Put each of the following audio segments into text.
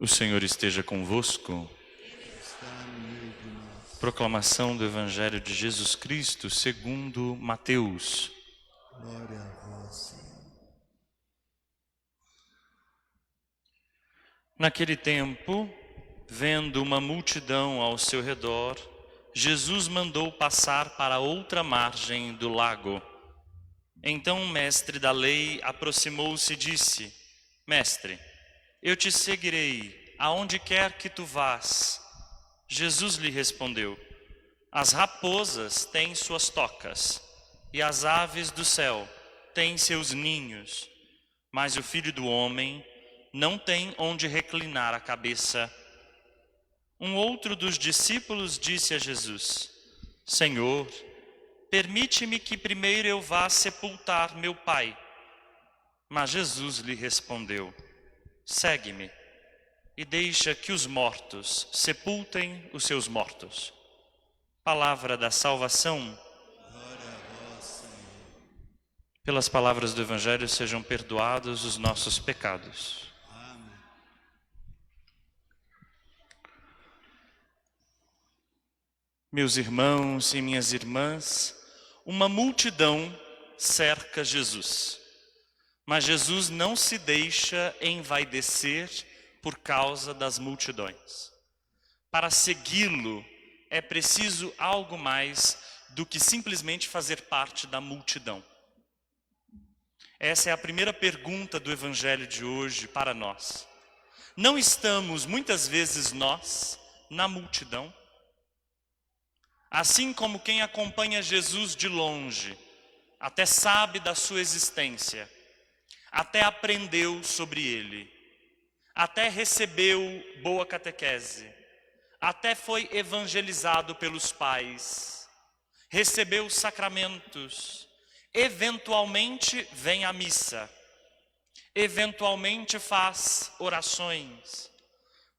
O Senhor esteja convosco. Está no meio de nós. Proclamação do Evangelho de Jesus Cristo segundo Mateus. Glória a vós, Senhor. Naquele tempo, vendo uma multidão ao seu redor, Jesus mandou passar para outra margem do lago. Então o mestre da lei aproximou-se e disse: Mestre, eu te seguirei aonde quer que tu vás. Jesus lhe respondeu: As raposas têm suas tocas, e as aves do céu têm seus ninhos, mas o Filho do Homem não tem onde reclinar a cabeça. Um outro dos discípulos disse a Jesus: Senhor, permite-me que primeiro eu vá sepultar meu pai. Mas Jesus lhe respondeu: Segue-me e deixa que os mortos sepultem os seus mortos. Palavra da salvação. Glória a vós, Senhor. Pelas palavras do Evangelho sejam perdoados os nossos pecados. Amém. Meus irmãos e minhas irmãs, uma multidão cerca Jesus. Mas Jesus não se deixa envaidecer por causa das multidões. Para segui-lo é preciso algo mais do que simplesmente fazer parte da multidão. Essa é a primeira pergunta do Evangelho de hoje para nós. Não estamos, muitas vezes, nós, na multidão? Assim como quem acompanha Jesus de longe, até sabe da sua existência, até aprendeu sobre ele, até recebeu boa catequese, até foi evangelizado pelos pais, recebeu os sacramentos, eventualmente vem à missa, eventualmente faz orações,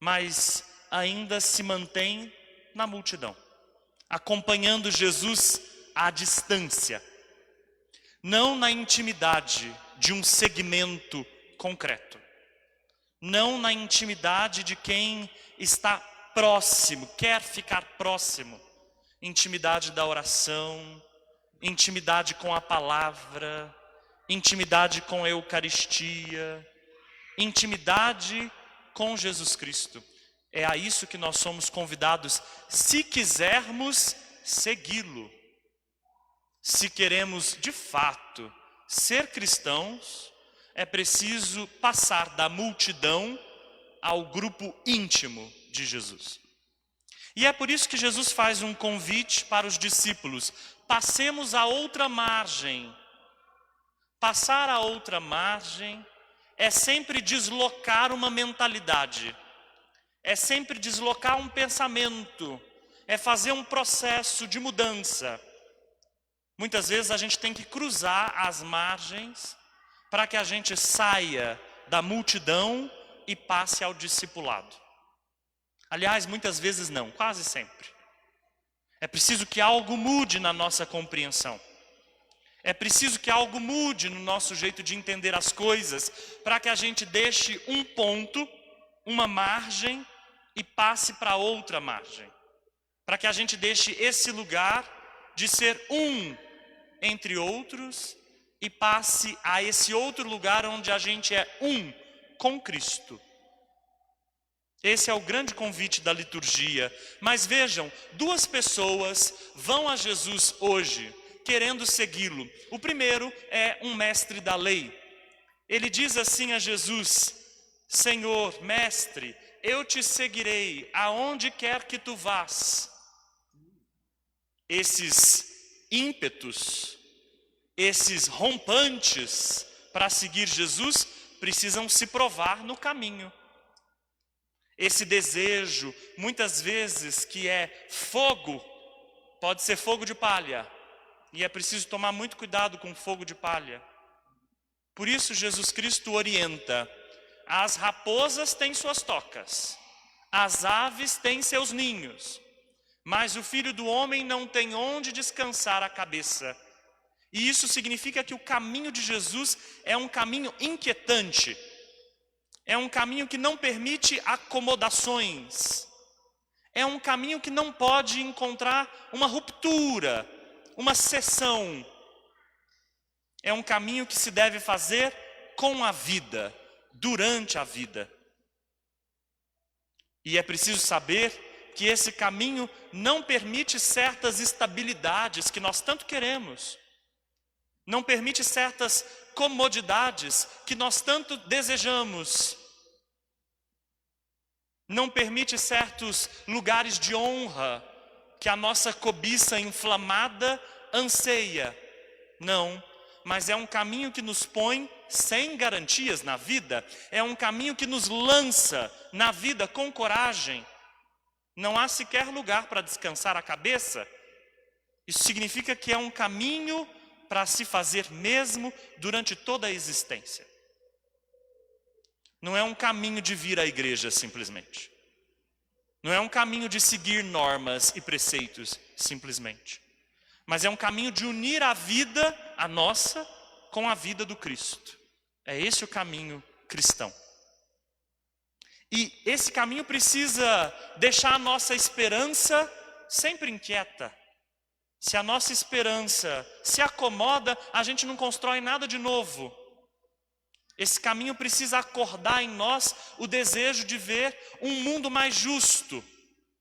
mas ainda se mantém na multidão, acompanhando Jesus à distância, não na intimidade de um segmento concreto, não na intimidade de quem está próximo, quer ficar próximo, intimidade da oração, intimidade com a palavra, intimidade com a Eucaristia, intimidade com Jesus Cristo. É a isso que nós somos convidados, se quisermos segui-lo. Se queremos, de fato, ser cristãos, é preciso passar da multidão ao grupo íntimo de Jesus. E é por isso que Jesus faz um convite para os discípulos: passemos a outra margem. Passar a outra margem é sempre deslocar uma mentalidade, é sempre deslocar um pensamento, é fazer um processo de mudança. Muitas vezes a gente tem que cruzar as margens para que a gente saia da multidão e passe ao discipulado. Aliás, muitas vezes não, quase sempre. É preciso que algo mude na nossa compreensão. É preciso que algo mude no nosso jeito de entender as coisas, para que a gente deixe um ponto, uma margem e passe para outra margem. Para que a gente deixe esse lugar de ser um entre outros e passe a esse outro lugar onde a gente é um com Cristo. Esse é o grande convite da liturgia. Mas vejam, duas pessoas vão a Jesus hoje, querendo segui-lo. O primeiro é um mestre da lei. Ele diz assim a Jesus: Senhor, mestre, eu te seguirei aonde quer que tu vás. Esses ímpetos, esses rompantes para seguir Jesus precisam se provar no caminho. Esse desejo, muitas vezes, que é fogo, pode ser fogo de palha, e é preciso tomar muito cuidado com fogo de palha. Por isso Jesus Cristo orienta: as raposas têm suas tocas, as aves têm seus ninhos, mas o Filho do Homem não tem onde descansar a cabeça. E isso significa que o caminho de Jesus é um caminho inquietante. É um caminho que não permite acomodações. É um caminho que não pode encontrar uma ruptura, uma cessão. É um caminho que se deve fazer com a vida, durante a vida. E é preciso saber que esse caminho não permite certas estabilidades que nós tanto queremos. Não permite certas comodidades que nós tanto desejamos. Não permite certos lugares de honra que a nossa cobiça inflamada anseia. Não, mas é um caminho que nos põe sem garantias na vida. É um caminho que nos lança na vida com coragem. Não há sequer lugar para descansar a cabeça. Isso significa que é um caminho para se fazer mesmo durante toda a existência. Não é um caminho de vir à igreja simplesmente. Não é um caminho de seguir normas e preceitos simplesmente. Mas é um caminho de unir a vida, a nossa, com a vida do Cristo. É esse o caminho cristão. E esse caminho precisa deixar a nossa esperança sempre inquieta. Se a nossa esperança se acomoda, a gente não constrói nada de novo. Esse caminho precisa acordar em nós o desejo de ver um mundo mais justo.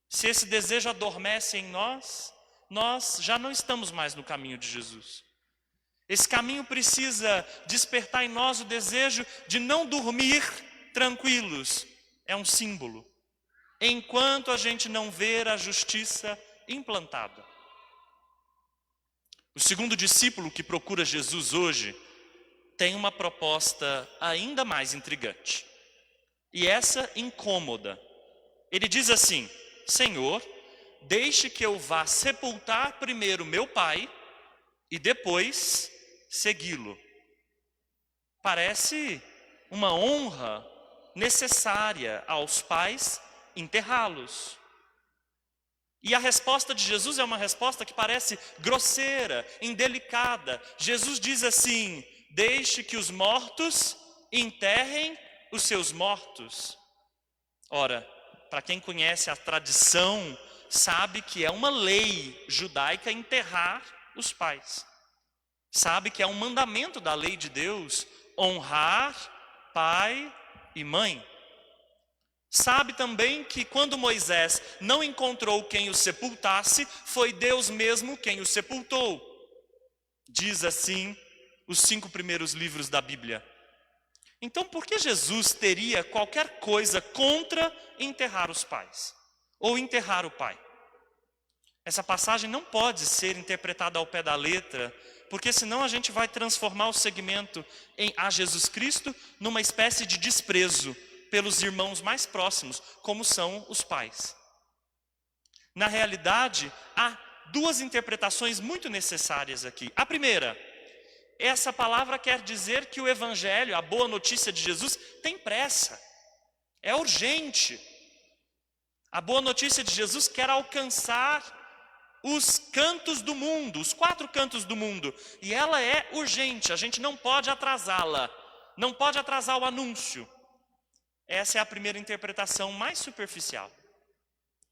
Se esse desejo adormece em nós, nós já não estamos mais no caminho de Jesus. Esse caminho precisa despertar em nós o desejo de não dormir tranquilos. É um símbolo. Enquanto a gente não ver a justiça implantada. O segundo discípulo que procura Jesus hoje tem uma proposta ainda mais intrigante. E essa incômoda. Ele diz assim: Senhor, deixe que eu vá sepultar primeiro meu pai e depois segui-lo. Parece uma honra necessária aos pais enterrá-los. E a resposta de Jesus é uma resposta que parece grosseira, indelicada. Jesus diz assim: deixe que os mortos enterrem os seus mortos. Ora, para quem conhece a tradição, sabe que é uma lei judaica enterrar os pais. Sabe que é um mandamento da lei de Deus honrar pai e mãe. Sabe também que quando Moisés não encontrou quem o sepultasse, foi Deus mesmo quem o sepultou. Diz assim os 5 primeiros livros da Bíblia. Então por que Jesus teria qualquer coisa contra enterrar os pais? Ou enterrar o pai? Essa passagem não pode ser interpretada ao pé da letra, porque senão a gente vai transformar o segmento a Jesus Cristo numa espécie de desprezo pelos irmãos mais próximos, como são os pais. Na realidade, há 2 interpretações muito necessárias aqui. A primeira, essa palavra quer dizer que o evangelho, a boa notícia de Jesus, tem pressa. É urgente. A boa notícia de Jesus quer alcançar os cantos do mundo, os 4 cantos do mundo. E ela é urgente, a gente não pode atrasá-la. Não pode atrasar o anúncio. Essa é a primeira interpretação mais superficial.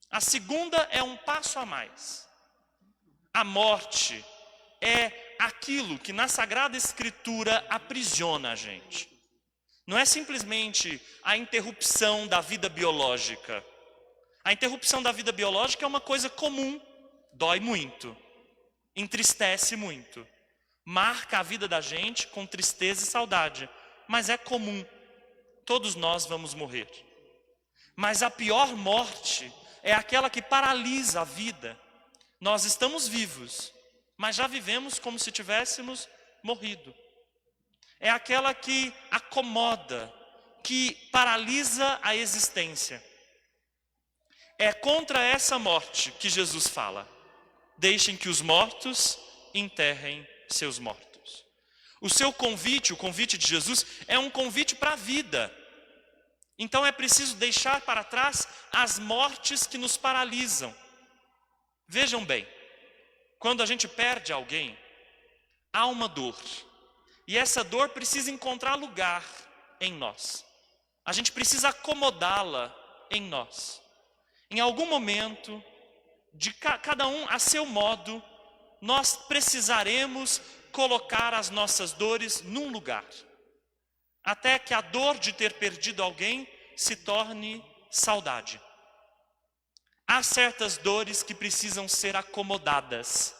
A segunda é um passo a mais. A morte é aquilo que na Sagrada Escritura aprisiona a gente. Não é simplesmente a interrupção da vida biológica. A interrupção da vida biológica é uma coisa comum, dói muito, entristece muito, marca a vida da gente com tristeza e saudade, mas é comum. Todos nós vamos morrer. Mas a pior morte é aquela que paralisa a vida. Nós estamos vivos, mas já vivemos como se tivéssemos morrido. É aquela que acomoda, que paralisa a existência. É contra essa morte que Jesus fala: deixem que os mortos enterrem seus mortos. O seu convite, o convite de Jesus, é um convite para a vida. Então é preciso deixar para trás as mortes que nos paralisam. Vejam bem, quando a gente perde alguém, há uma dor. E essa dor precisa encontrar lugar em nós. A gente precisa acomodá-la em nós. Em algum momento, de cada um a seu modo, nós precisaremos colocar as nossas dores num lugar, até que a dor de ter perdido alguém se torne saudade. Há certas dores que precisam ser acomodadas.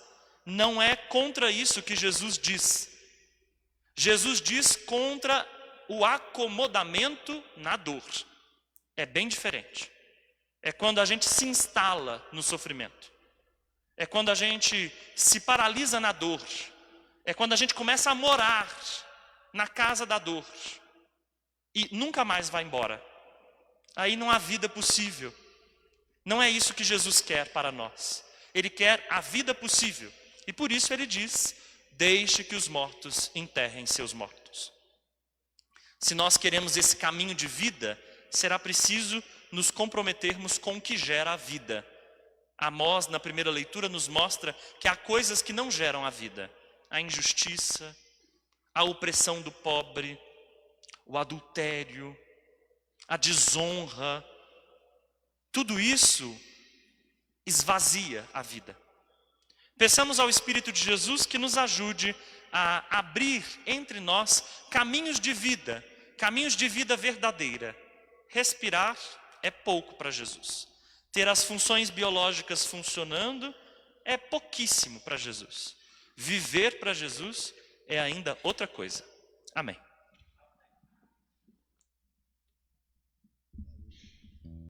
Não é contra isso que Jesus diz. Jesus diz contra o acomodamento na dor. É bem diferente. É quando a gente se instala no sofrimento. É quando a gente se paralisa na dor. É quando a gente começa a morar na casa da dor e nunca mais vai embora. Aí não há vida possível. Não é isso que Jesus quer para nós. Ele quer a vida possível. E por isso ele diz: deixe que os mortos enterrem seus mortos. Se nós queremos esse caminho de vida, será preciso nos comprometermos com o que gera a vida. Amós, na primeira leitura, nos mostra que há coisas que não geram a vida. A injustiça, a opressão do pobre, o adultério, a desonra. Tudo isso esvazia a vida. Peçamos ao Espírito de Jesus que nos ajude a abrir entre nós caminhos de vida verdadeira. Respirar é pouco para Jesus. Ter as funções biológicas funcionando é pouquíssimo para Jesus. Viver para Jesus é ainda outra coisa. Amém.